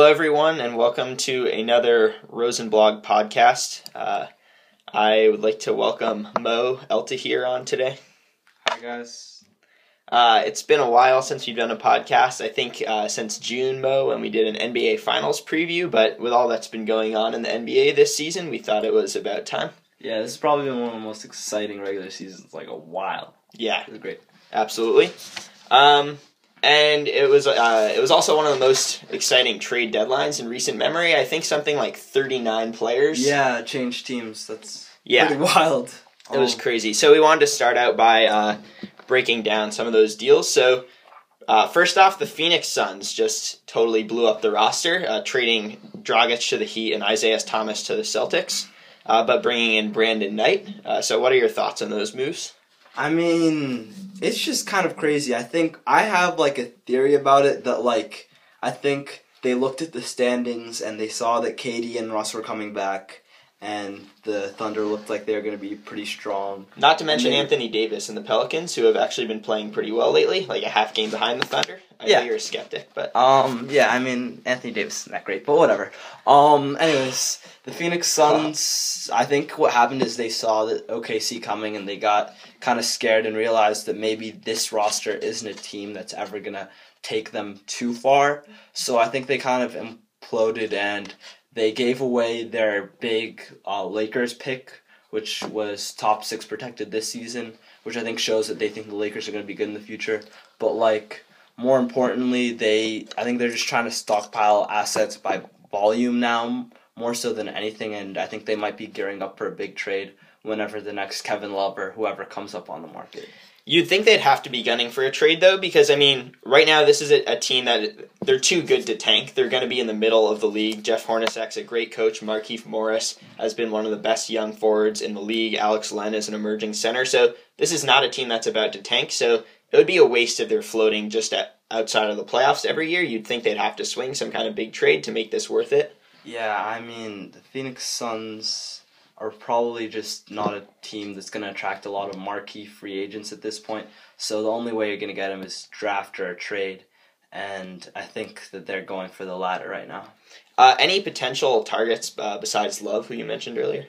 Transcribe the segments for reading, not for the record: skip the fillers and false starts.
everyone, and welcome to another Rosenblog podcast. I would like to welcome Mo Eltahir on today. Hi, guys. It's been a while since we've done a podcast. I think since June, Mo, when we did an NBA Finals preview, but with all that's been going on in the NBA this season, we thought it was about time. Yeah, this has probably been one of the most exciting regular seasons like a while. Yeah. It was great. Absolutely. And it was also one of the most exciting trade deadlines in recent memory. I think something like 39 players. Yeah, changed teams. That's pretty wild. It was crazy. So we wanted to start out by breaking down some of those deals. So first off, the Phoenix Suns just totally blew up the roster, trading Dragic to the Heat and Isaiah Thomas to the Celtics, but bringing in Brandon Knight. So what are your thoughts on those moves? I mean, it's just kind of crazy. I think I have like a theory about it that I think they looked at the standings and they saw that KD and Russ were coming back and the Thunder looked like they were going to be pretty strong. Not to mention Anthony Davis and the Pelicans, who have actually been playing pretty well lately, like a half game behind the Thunder. I know you're a skeptic, but yeah, I mean, Anthony Davis isn't that great, but whatever. Anyways, the Phoenix Suns, I think what happened is they saw that OKC coming and they got kind of scared and realized that maybe this roster isn't a team that's ever going to take them too far. So I think they kind of imploded and they gave away their big Lakers pick, which was top 6 protected this season, which I think shows that they think the Lakers are going to be good in the future. But more importantly, I think they're just trying to stockpile assets by volume now, more so than anything, and I think they might be gearing up for a big trade whenever the next Kevin Love or whoever comes up on the market. You'd think they'd have to be gunning for a trade, though, because, I mean, right now this is a team that they're too good to tank. They're going to be in the middle of the league. Jeff Hornacek's a great coach. Markieff Morris has been one of the best young forwards in the league. Alex Len is an emerging center. So this is not a team that's about to tank. So it would be a waste if they're floating just outside of the playoffs every year. You'd think they'd have to swing some kind of big trade to make this worth it. Yeah, I mean, the Phoenix Suns are probably just not a team that's going to attract a lot of marquee free agents at this point. So the only way you're going to get them is draft or a trade. And I think that they're going for the latter right now. Any potential targets besides Love, who you mentioned earlier?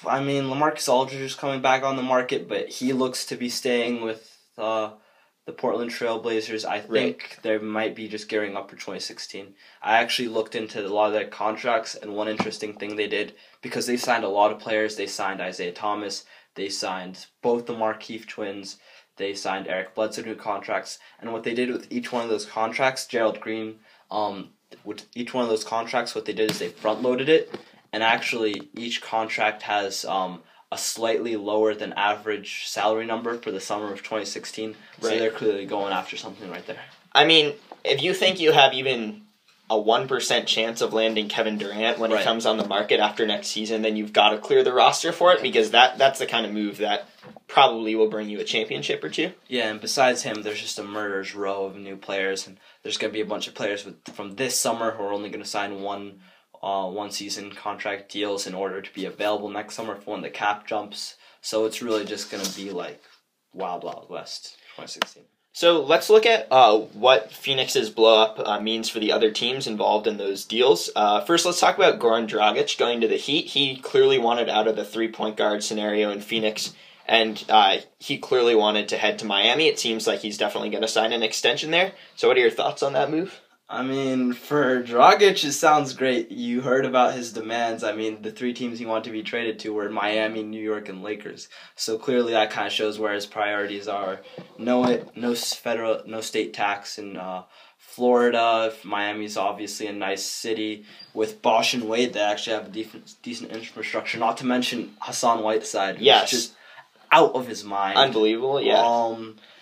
I mean, LaMarcus Aldridge is coming back on the market, but he looks to be staying with the Portland Trailblazers. I think they might be just gearing up for 2016. I actually looked into a lot of their contracts, and one interesting thing they did, because they signed a lot of players, they signed Isaiah Thomas, they signed both the Markieff twins, they signed Eric Bledsoe new contracts, and what they did with each one of those contracts, Gerald Green, with each one of those contracts, what they did is they front-loaded it, and actually each contract has a slightly lower than average salary number for the summer of 2016. So they're clearly going after something right there. I mean, if you think you have even a 1% chance of landing Kevin Durant when he comes on the market after next season, then you've got to clear the roster for it, because that's the kind of move that probably will bring you a championship or two. Yeah, and besides him, there's just a murderer's row of new players, and there's going to be a bunch of players from this summer who are only going to sign one season contract deals in order to be available next summer for when the cap jumps. So it's really just going to be like Wild Wild West 2016. So let's look at what Phoenix's blow-up means for the other teams involved in those deals. First, let's talk about Goran Dragic going to the Heat. He clearly wanted out of the three-point guard scenario in Phoenix, and he clearly wanted to head to Miami. It seems like he's definitely going to sign an extension there. So what are your thoughts on that move? I mean, for Dragic, it sounds great. You heard about his demands. I mean, the 3 teams he wanted to be traded to were Miami, New York, and Lakers. So clearly that kind of shows where his priorities are. No state tax in Florida. Miami's obviously a nice city. With Bosch and Wade, they actually have a decent infrastructure. Not to mention Hassan Whiteside, who's just out of his mind. Unbelievable, yeah.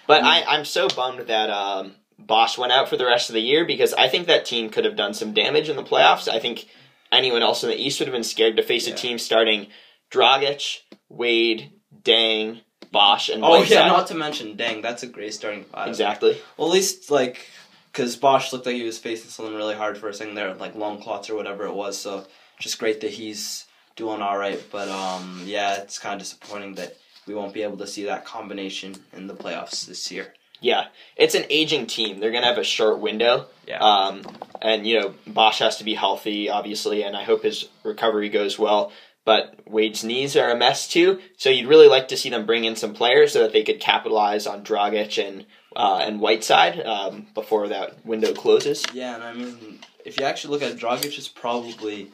But I'm so bummed that Bosch went out for the rest of the year, because I think that team could have done some damage in the playoffs. I think anyone else in the East would have been scared to face a team starting Dragic, Wade, Dang, Bosch, and Whiteside. Not to mention Dang. That's a great starting five. Exactly. Well, at least, because Bosch looked like he was facing something really hard for a second there, like lung clots or whatever it was, so just great that he's doing all right. But, it's kind of disappointing that we won't be able to see that combination in the playoffs this year. Yeah, it's an aging team. They're going to have a short window. Yeah. And, Bosch has to be healthy, obviously, and I hope his recovery goes well. But Wade's knees are a mess, too. So you'd really like to see them bring in some players so that they could capitalize on Dragic and Whiteside before that window closes. Yeah, and I mean, if you actually look at it, Dragic is probably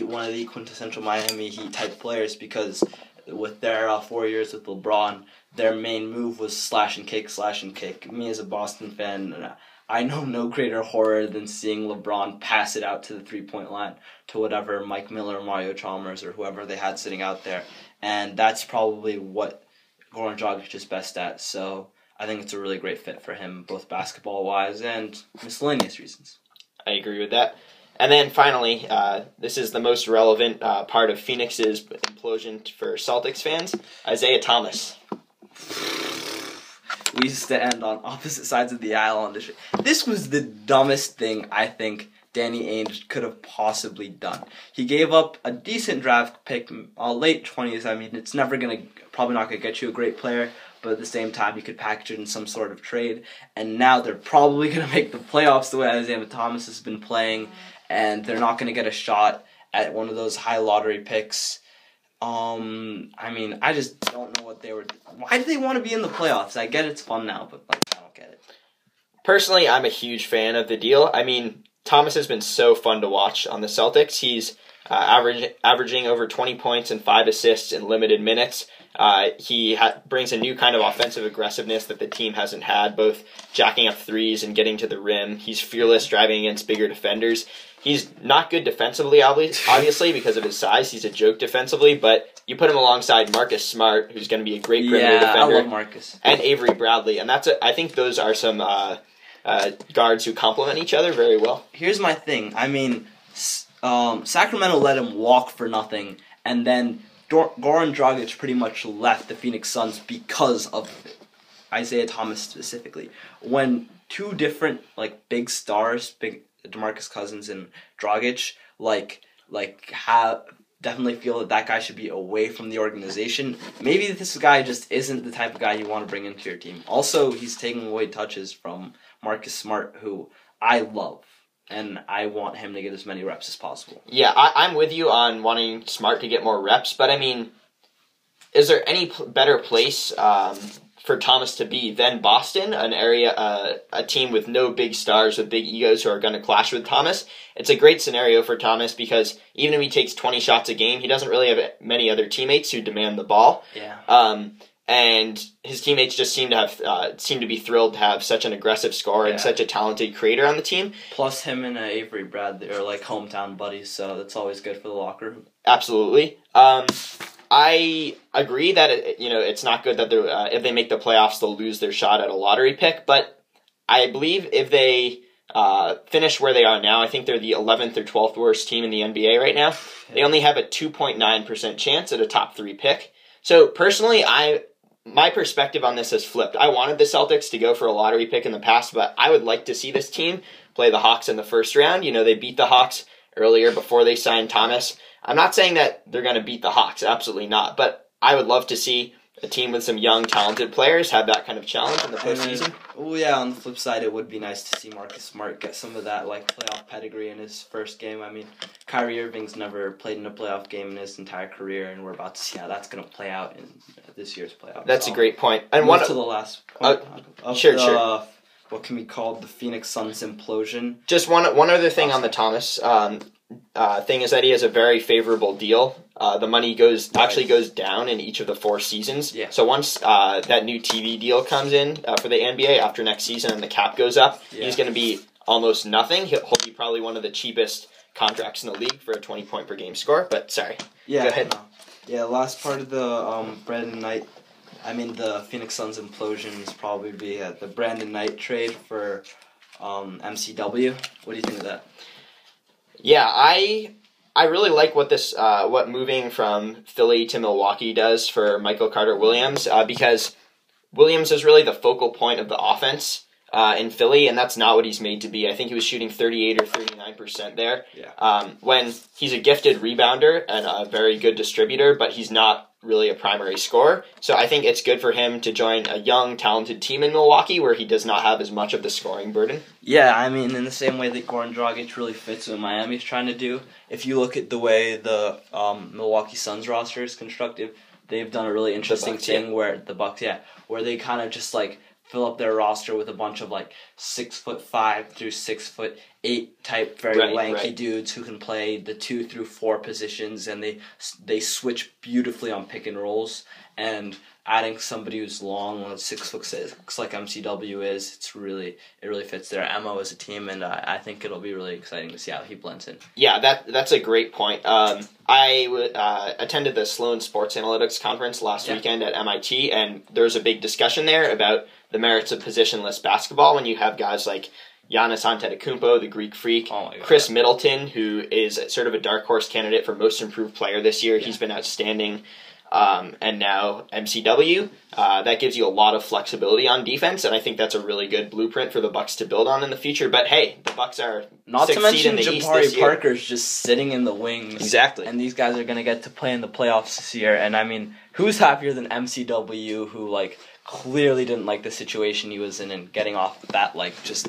one of the quintessential Miami Heat type players because with their 4 years with LeBron, their main move was slash and kick. Me as a Boston fan, I know no greater horror than seeing LeBron pass it out to the three-point line to whatever Mike Miller, Mario Chalmers, or whoever they had sitting out there. And that's probably what Goran Dragic is best at. So I think it's a really great fit for him, both basketball-wise and miscellaneous reasons. I agree with that. And then finally, this is the most relevant part of Phoenix's implosion for Celtics fans, Isaiah Thomas. We stand on opposite sides of the aisle on this. This was the dumbest thing I think Danny Ainge could have possibly done. He gave up a decent draft pick, late 20s. I mean, it's probably not going to get you a great player, but at the same time, you could package it in some sort of trade. And now they're probably going to make the playoffs the way Isaiah Thomas has been playing, and they're not going to get a shot at one of those high lottery picks. I mean, I just don't know what they were. Why do they want to be in the playoffs? I get it's fun now, but I don't get it. Personally, I'm a huge fan of the deal. I mean, Thomas has been so fun to watch on the Celtics. He's averaging over 20 points and 5 assists in limited minutes. He brings a new kind of offensive aggressiveness that the team hasn't had, both jacking up threes and getting to the rim. He's fearless driving against bigger defenders. He's not good defensively, obviously, because of his size. He's a joke defensively, but you put him alongside Marcus Smart, who's going to be a great perimeter defender. I love Marcus. And Avery Bradley. And I think those are some guards who complement each other very well. Here's my thing. I mean, Sacramento let him walk for nothing, and then Goran Dragic pretty much left the Phoenix Suns because of Isaiah Thomas specifically. When two different big stars, DeMarcus Cousins and Dragic, definitely feel that guy should be away from the organization. Maybe this guy just isn't the type of guy you want to bring into your team. Also, he's taking away touches from Marcus Smart, who I love. And I want him to get as many reps as possible. Yeah, I'm with you on wanting Smart to get more reps, but I mean, is there any better place for Thomas to be than Boston, a team with no big stars, with big egos who are going to clash with Thomas? It's a great scenario for Thomas because even if he takes 20 shots a game, he doesn't really have many other teammates who demand the ball. Yeah. And his teammates just seem to be thrilled to have such an aggressive scorer and such a talented creator on the team. Plus, him and Avery Bradley are hometown buddies, so that's always good for the locker room. Absolutely. I agree that it's not good that if they make the playoffs, they'll lose their shot at a lottery pick. But I believe if they finish where they are now, I think they're the 11th or 12th worst team in the NBA right now. They only have a 2.9% chance at a top 3 pick. So personally, my perspective on this has flipped. I wanted the Celtics to go for a lottery pick in the past, but I would like to see this team play the Hawks in the first round. They beat the Hawks earlier before they signed Thomas. I'm not saying that they're going to beat the Hawks, absolutely not, but I would love to see a team with some young, talented players have that kind of challenge in the postseason. Oh yeah, on the flip side, it would be nice to see Marcus Smart get some of that playoff pedigree in his first game. I mean, Kyrie Irving's never played in a playoff game in his entire career, and we're about to see how that's going to play out in this year's playoffs. That's a great point. And to the last point sure. What can be called the Phoenix Suns implosion. Just one other thing on the Thomas thing is that he has a very favorable deal. The money actually goes down in each of the 4 seasons. Yeah. So once that new TV deal comes in for the NBA after next season and the cap goes up, he's going to be almost nothing. He'll be probably one of the cheapest contracts in the league for a 20-point per game score. But sorry, go ahead. Yeah, last part of the Brandon Knight. I mean, the Phoenix Suns implosion is probably be the Brandon Knight trade for MCW. What do you think of that? Yeah, I really like what moving from Philly to Milwaukee does for Michael Carter-Williams because Williams is really the focal point of the offense in Philly, and that's not what he's made to be. I think he was shooting 38 or 39% there. Yeah. When he's a gifted rebounder and a very good distributor, but he's not really a primary scorer. So I think it's good for him to join a young, talented team in Milwaukee where he does not have as much of the scoring burden. Yeah, I mean, in the same way that Goran Dragic really fits what Miami's trying to do, if you look at the way the Milwaukee Suns roster is constructed, they've done a really interesting thing where the Bucks, where they kind of just like fill up their roster with a bunch of like 6'5" through 6'8" type very lanky dudes who can play the 2 through 4 positions, and they switch beautifully on pick and rolls. And adding somebody who's long, 6'6", like MCW is, it really fits their MO as a team, and I think it'll be really exciting to see how he blends in. Yeah, that's a great point. I attended the Sloan Sports Analytics Conference last weekend at MIT, and there was a big discussion there about the merits of positionless basketball when you have guys like Giannis Antetokounmpo, the Greek Freak, Chris Middleton, who is sort of a dark horse candidate for Most Improved Player this year. Yeah. He's been outstanding. And now MCW. That gives you a lot of flexibility on defense, and I think that's a really good blueprint for the Bucks to build on in the future. But hey, the Bucks are not to mention Jabari Parker's just sitting in the wings. Exactly. And these guys are going to get to play in the playoffs this year. And I mean, who's happier than MCW, who like clearly didn't like the situation he was in and getting off that like just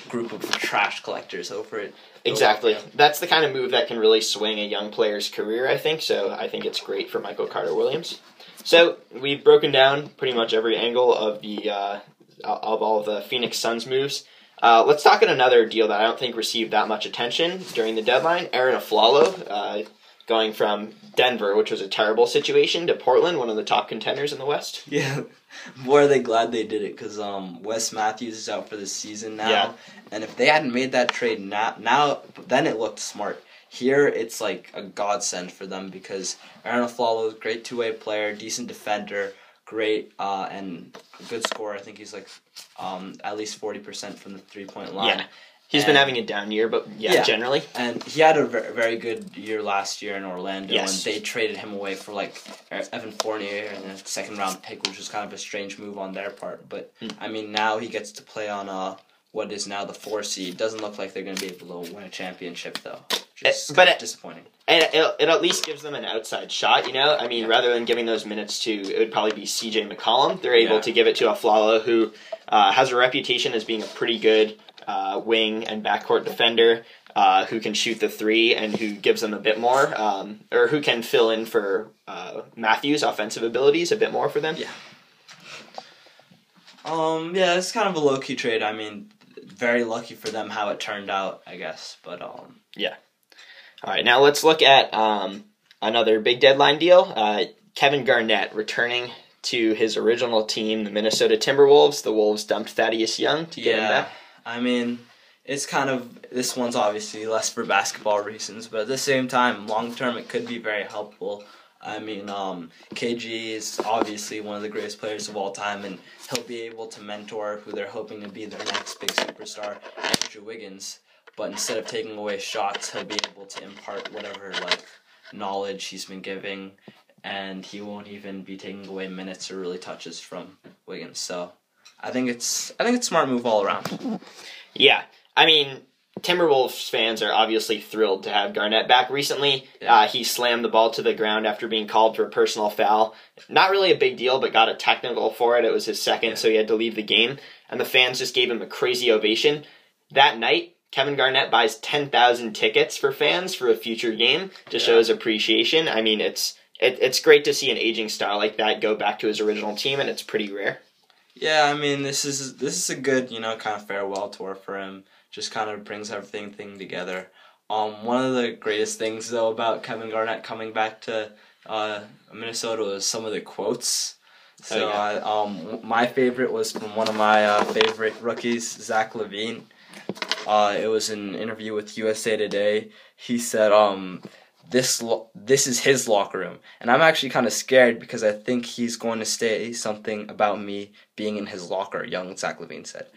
group of trash collectors over it. Exactly. That's the kind of move that can really swing a young player's career, I think. So I think it's great for Michael Carter-Williams. So we've broken down pretty much every angle of the of all of the Phoenix Suns moves. Let's talk about another deal that I don't think received that much attention during the deadline. Arron Afflalo, going from Denver, which was a terrible situation, to Portland, one of the top contenders in the West. Yeah. Boy, are they glad they did it, because Wes Matthews is out for the season now. Yeah. And if they hadn't made that trade then it looked smart. Here, it's like a godsend for them, because Arron Afflalo is a great two-way player, decent defender, great and good scorer. I think he's like at least 40% from the three-point line. Yeah. He's been having a down year, but generally. And he had a very good year last year in Orlando, yes. And they traded him away for like Evan Fournier and a second-round pick, which was kind of a strange move on their part. But, I mean, now he gets to play on what is now the 4 seed. Doesn't look like they're going to be able to win a championship, though. But disappointing. And it at least gives them an outside shot, you know? I mean, rather than giving those minutes to, it would probably be C.J. McCollum, they're able to give it to Afflalo, who has a reputation as being a pretty good wing and backcourt defender who can shoot the three and who gives them a bit more, or who can fill in for Matthews' offensive abilities a bit more for them. Yeah. Yeah, it's kind of a low-key trade. I mean, very lucky for them how it turned out, I guess. But yeah. All right, now let's look at another big deadline deal. Kevin Garnett returning to his original team, the Minnesota Timberwolves. The Wolves dumped Thaddeus Young to get him back. I mean, it's kind of, this one's obviously less for basketball reasons, but at the same time, long-term, it could be very helpful. I mean, KG is obviously one of the greatest players of all time, and he'll be able to mentor who they're hoping to be their next big superstar, Andrew Wiggins. But instead of taking away shots, he'll be able to impart whatever knowledge he's been giving, and he won't even be taking away minutes or really touches from Wiggins. So I think it's a smart move all around. Yeah, I mean, Timberwolves fans are obviously thrilled to have Garnett back. Recently, he slammed the ball to the ground after being called for a personal foul. Not really a big deal, but got a technical for it. It was his second, so he had to leave the game. And the fans just gave him a crazy ovation. That night, Kevin Garnett buys 10,000 tickets for fans for a future game to show his appreciation. I mean, it's great to see an aging star like that go back to his original team, and it's pretty rare. Yeah, I mean, this is a good, kind of farewell tour for him. Just kind of brings everything together. One of the greatest things, though, about Kevin Garnett coming back to Minnesota was some of the quotes. So my favorite was from one of my favorite rookies, Zach LaVine. It was an interview with USA Today. He said, this is his locker room. And I'm actually kind of scared because I think he's going to say something about me being in his locker, young Zach LaVine said.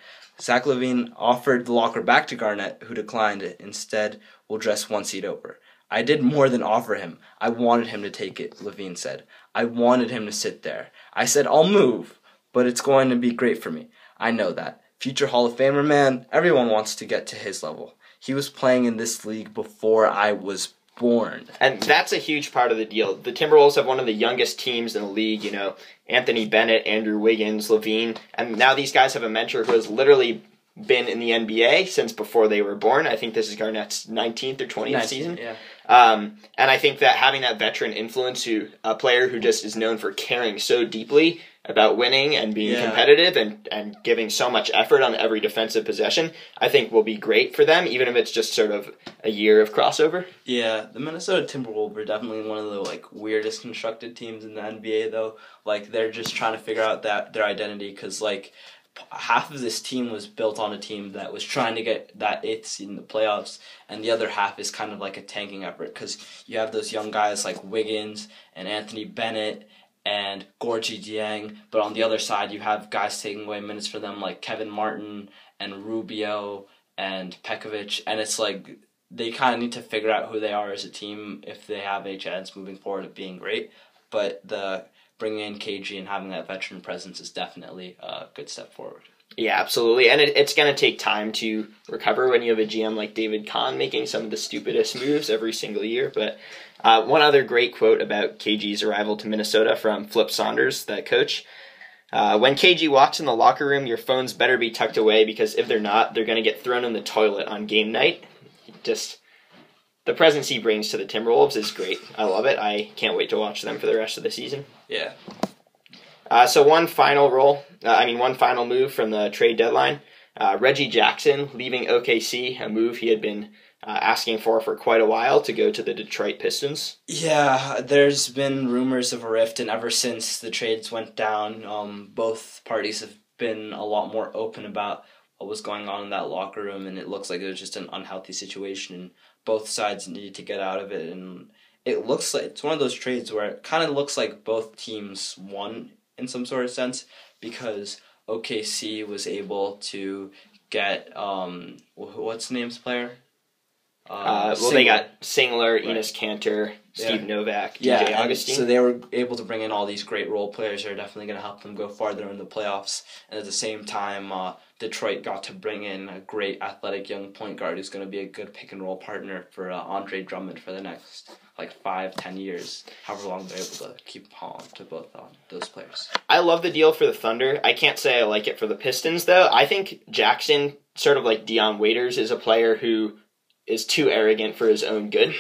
Zach LaVine offered the locker back to Garnett, who declined it. Instead, we'll dress one seat over. I did more than offer him. I wanted him to take it, LaVine said. I wanted him to sit there. I said, I'll move, but it's going to be great for me. I know that. future Hall of Famer, man. Everyone wants to get to his level. He was playing in this league before I was born. And that's a huge part of the deal. The Timberwolves have one of the youngest teams in the league, you know, Anthony Bennett, Andrew Wiggins, Levine, and now these guys have a mentor who has literally been in the NBA since before they were born. I think this is Garnett's 19th or 20th season. Yeah. And I think that having that veteran influence, a player who just is known for caring so deeply about winning and being competitive and giving so much effort on every defensive possession, I think will be great for them, even if it's just sort of a year of crossover. Yeah, the Minnesota Timberwolves are definitely one of the weirdest constructed teams in the NBA, though. They're just trying to figure out their identity, because half of this team was built on a team that was trying to get that 8th seed in the playoffs, and the other half is kind of like a tanking effort, because you have those young guys like Wiggins and Anthony Bennett and Gorgie Dieng, but on the other side you have guys taking away minutes for them like Kevin Martin and Rubio and Pekovic, and it's they kind of need to figure out who they are as a team if they have a chance moving forward of being great. But bringing in KG and having that veteran presence is definitely a good step forward. Yeah, absolutely. And it's going to take time to recover when you have a GM like David Kahn making some of the stupidest moves every single year. But one other great quote about KG's arrival to Minnesota from Flip Saunders, the coach. When KG walks in the locker room, your phones better be tucked away, because if they're not, they're going to get thrown in the toilet on game night. Just the presence he brings to the Timberwolves is great. I love it. I can't wait to watch them for the rest of the season. Yeah. So one final move from the trade deadline. Reggie Jackson leaving OKC, a move he had been asking for quite a while, to go to the Detroit Pistons. Yeah, there's been rumors of a rift, and ever since the trades went down, both parties have been a lot more open about what was going on in that locker room, and it looks like it was just an unhealthy situation, and both sides needed to get out of it. And it looks like it's one of those trades where it kind of looks like both teams won in some sort of sense, because OKC was able to get what's the name's player? They got Singler, Enes Kanter, Steve Novak, DJ Augustine. So they were able to bring in all these great role players that are definitely going to help them go farther in the playoffs. And at the same time, Detroit got to bring in a great athletic young point guard who's going to be a good pick and roll partner for Andre Drummond for the next 5-10 years, however long they're able to keep on to both those players. I love the deal for the Thunder. I can't say I like it for the Pistons, though. I think Jackson, sort of like Dion Waiters, is a player who is too arrogant for his own good.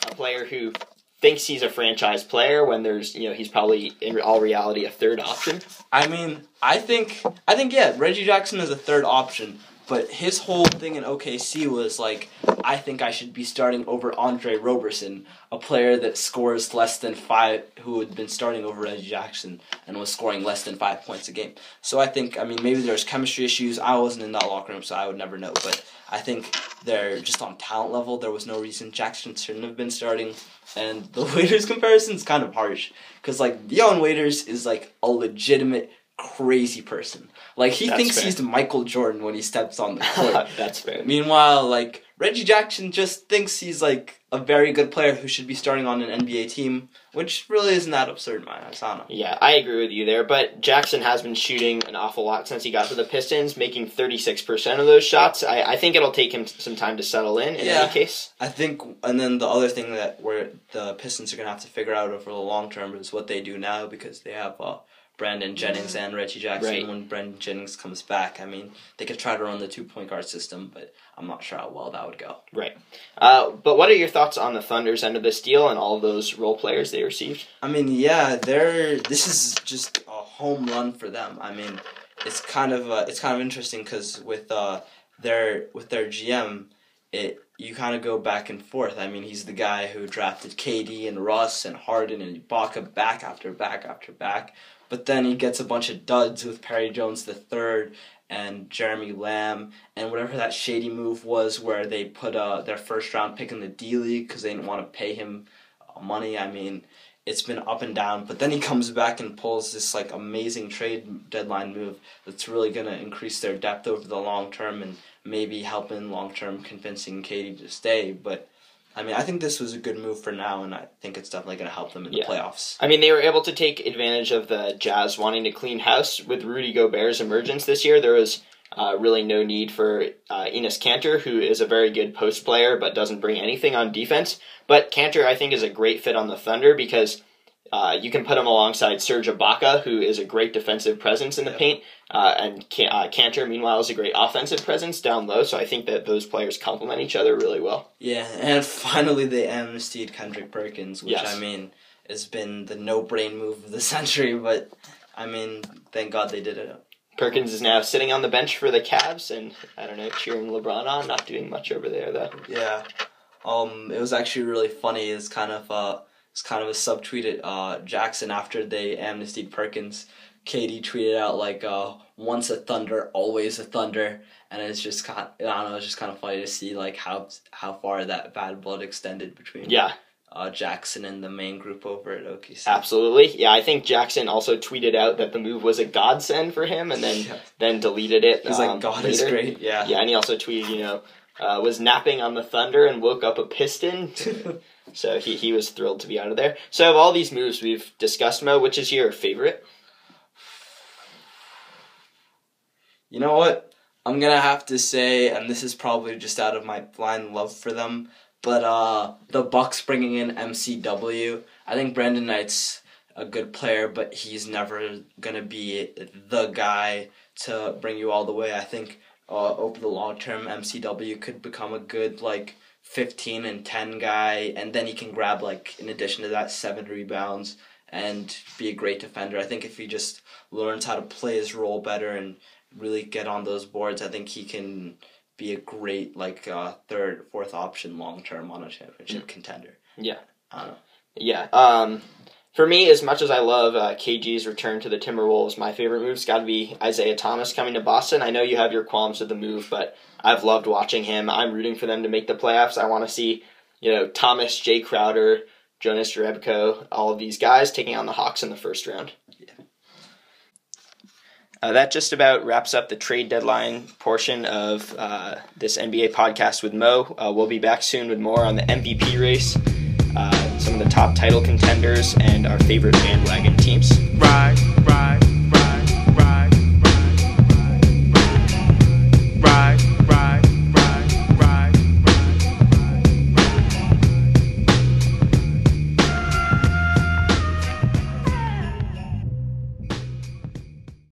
A player who thinks he's a franchise player when he's probably in all reality a third option. I think Reggie Jackson is a third option, but his whole thing in OKC was I think I should be starting over Andre Roberson, a player that scores less than 5, who had been starting over Reggie Jackson and was scoring less than 5 points a game. So I think, maybe there's chemistry issues. I wasn't in that locker room, so I would never know, but I think they're just on talent level. There was no reason Jackson shouldn't have been starting. And the Waiters comparison is kind of harsh, because Dion Waiters is a legitimate crazy person. He thinks he's Michael Jordan when he steps on the court. That's fair. Meanwhile, Reggie Jackson just thinks he's a very good player who should be starting on an NBA team, which really isn't that absurd in my eyes. I don't know. Yeah, I agree with you there, but Jackson has been shooting an awful lot since he got to the Pistons, making 36% of those shots. I think it'll take him some time to settle in any case. I think, and then the other thing where the Pistons are going to have to figure out over the long term is what they do now, because they have Brandon Jennings and Reggie Jackson. Right. When Brandon Jennings comes back, they could try to run the 2-point guard system, but I'm not sure how well that would go. Right. But what are your thoughts on the Thunder's end of this deal and all of those role players they received? This is just a home run for them. It's kind of interesting, because with their GM, you kind of go back and forth. He's the guy who drafted KD and Russ and Harden and Ibaka back after back after back. But then he gets a bunch of duds with Perry Jones III and Jeremy Lamb, and whatever that shady move was where they put their first-round pick in the D-League because they didn't want to pay him money. It's been up and down. But then he comes back and pulls this amazing trade deadline move that's really going to increase their depth over the long term and maybe help in long term convincing Katie to stay. But I think this was a good move for now, and I think it's definitely going to help them in the playoffs. They were able to take advantage of the Jazz wanting to clean house with Rudy Gobert's emergence this year. There was really no need for Enes Kanter, who is a very good post player but doesn't bring anything on defense. But Kanter, I think, is a great fit on the Thunder because you can put him alongside Serge Ibaka, who is a great defensive presence in the paint, and Kanter, meanwhile, is a great offensive presence down low. So I think that those players complement each other really well. Yeah, and finally they amnestied Kendrick Perkins, which, I mean, has been the no-brain move of the century, but, I mean, thank God they did it. Perkins is now sitting on the bench for the Cavs and, I don't know, cheering LeBron on, not doing much over there, though. Yeah. It was actually really funny. It's kind of a subtweeted Jackson after they amnestied Perkins. KD tweeted out like once a Thunder, always a Thunder, and it's just kind of funny to see like how far that bad blood extended between Jackson and the main group over at OKC. Absolutely, yeah. I think Jackson also tweeted out that the move was a godsend for him, and then deleted it. He's like, God is great. Yeah, and he also tweeted, was napping on the Thunder and woke up a Piston. So he was thrilled to be out of there. So of all these moves we've discussed, Mo, which is your favorite? You know what? I'm going to have to say, and this is probably just out of my blind love for them, but the Bucks bringing in MCW. I think Brandon Knight's a good player, but he's never going to be the guy to bring you all the way. I think over the long term, MCW could become a good, 15 and 10 guy, and then he can grab, in addition to that, 7 rebounds and be a great defender. I think if he just learns how to play his role better and really get on those boards, I think he can be a great, third, fourth option long-term on a championship contender. Yeah. I don't know. Yeah. For me, as much as I love KG's return to the Timberwolves, my favorite move's got to be Isaiah Thomas coming to Boston. I know you have your qualms with the move, but I've loved watching him. I'm rooting for them to make the playoffs. I want to see, Thomas, Jay Crowder, Jonas Jerebko, all of these guys taking on the Hawks in the first round. Yeah. That just about wraps up the trade deadline portion of this NBA podcast with Mo. We'll be back soon with more on the MVP race, some of the top title contenders, and our favorite bandwagon teams. Right.